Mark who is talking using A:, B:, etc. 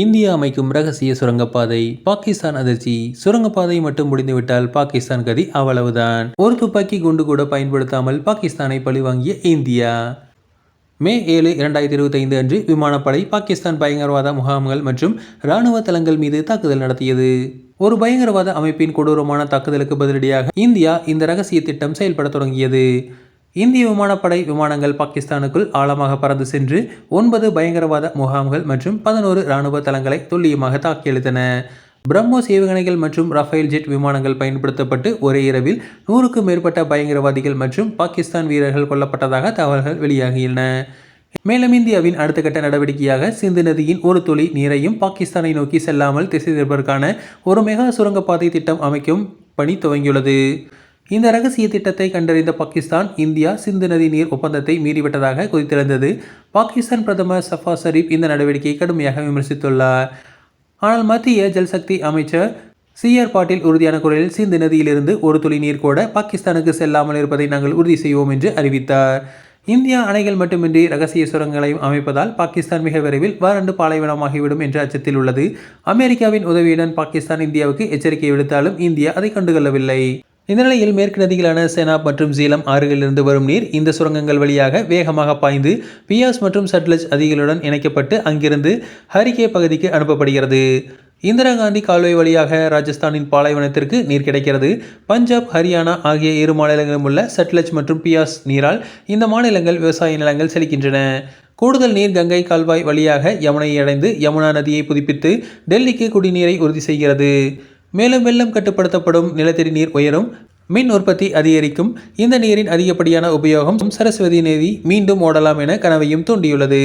A: India அமைக்கும் ரகசிய சுரங்கப்பாதை, பாகிஸ்தான் அதிர்ச்சி. சுரங்கப்பாதை மட்டும் முடிந்துவிட்டால் பாகிஸ்தான் கதி அவ்வளவுதான். ஒரு துப்பாக்கி குண்டு கூட பயன்படுத்தாமல் பாகிஸ்தானை பழிவாங்கிய இந்தியா. மே 7, 2025 அன்று விமானப்படை பாகிஸ்தான் பயங்கரவாத முகாம்கள் மற்றும் இராணுவ தளங்கள் மீது தாக்குதல் நடத்தியது. ஒரு பயங்கரவாத அமைப்பின் கொடூரமான தாக்குதலுக்கு பதிலடியாக இந்தியா இந்த ரகசிய திட்டம் செயல்பட தொடங்கியது. இந்திய விமானப்படை விமானங்கள் பாகிஸ்தானுக்குள் ஆழமாக பறந்து சென்று 9 பயங்கரவாத முகாம்கள் மற்றும் 11 இராணுவ தளங்களை துல்லியமாக தாக்கியெழுத்தன. பிரம்மோஸ் ஏவுகணைகள் மற்றும் ரஃபேல் ஜெட் விமானங்கள் பயன்படுத்தப்பட்டு ஒரே இரவில் 100க்கும் மேற்பட்ட பயங்கரவாதிகள் மற்றும் பாகிஸ்தான் வீரர்கள் கொல்லப்பட்டதாக தகவல்கள் வெளியாகியுள்ளன. மேலும் இந்தியாவின் அடுத்த கட்ட நடவடிக்கையாக சிந்து நதியின் ஒரு துளி நீரையும் பாகிஸ்தானை நோக்கி செல்லாமல் திசை திருப்பதற்கான ஒரு மெகா சுரங்கப்பாதை திட்டம் அமைக்கும் பணி துவங்கியுள்ளது. இந்த ரகசிய திட்டத்தை கண்டறிந்த பாகிஸ்தான், இந்தியா சிந்து நதி நீர் ஒப்பந்தத்தை மீறிவிட்டதாக குறித்திருந்தது. பாகிஸ்தான் பிரதமர் ஷஃபாஸ் ஷரீப் இந்த நடவடிக்கையை கடுமையாக விமர்சித்துள்ளார். ஆனால் மத்திய ஜல்சக்தி அமைச்சர் CR பாட்டீல் உறுதியான குரலில் சிந்து நதியிலிருந்து ஒரு துளி நீர் கூட பாகிஸ்தானுக்கு செல்லாமல் இருப்பதை நாங்கள் உறுதி செய்வோம் என்று அறிவித்தார். இந்தியா அணைகள் மட்டுமின்றி ரகசிய சுரங்கங்களையும் அமைப்பதால் பாகிஸ்தான் மிக விரைவில் வறண்டு பாலைவனமாகிவிடும் என்ற அச்சத்தில் உள்ளது. அமெரிக்காவின் உதவியுடன் பாகிஸ்தான் இந்தியாவுக்கு எச்சரிக்கை விடுத்தாலும் இந்தியா அதை கண்டுகொள்ளவில்லை. இந்த நிலையில் மேற்கு நதிகளான செனாப் மற்றும் ஜீலம் ஆறுகளிலிருந்து வரும் நீர் இந்த சுரங்கங்கள் வழியாக வேகமாக பாய்ந்து பியாஸ் மற்றும் சட்லஜ் நதிகளுடன் இணைக்கப்பட்டு அங்கிருந்து ஹரிகே பகுதிக்கு அனுப்பப்படுகிறது. இந்திரா காந்தி கால்வாய் வழியாக ராஜஸ்தானின் பாலைவனத்திற்கு நீர் கிடைக்கிறது. பஞ்சாப், ஹரியானா ஆகிய 2 மாநிலங்களிலும் உள்ள சட்லஜ் மற்றும் பியாஸ் நீரால் இந்த மாநிலங்கள் விவசாய நிலங்கள் செழிக்கின்றன. கூடுதல் நீர் கங்கை கால்வாய் வழியாக யமுனையை அடைந்து யமுனா நதியை புதுப்பித்து டெல்லிக்கு குடிநீரை உறுதி செய்கிறது. மேலும் வெள்ளம் கட்டுப்படுத்தப்படும், நிலத்தடி நீர் உயரும், மின் உற்பத்தி அதிகரிக்கும். இந்த நீரின் அதிகப்படியான உபயோகம் சரஸ்வதி நதி மீண்டும் ஓடலாம் என கனவையும் தூண்டியுள்ளது.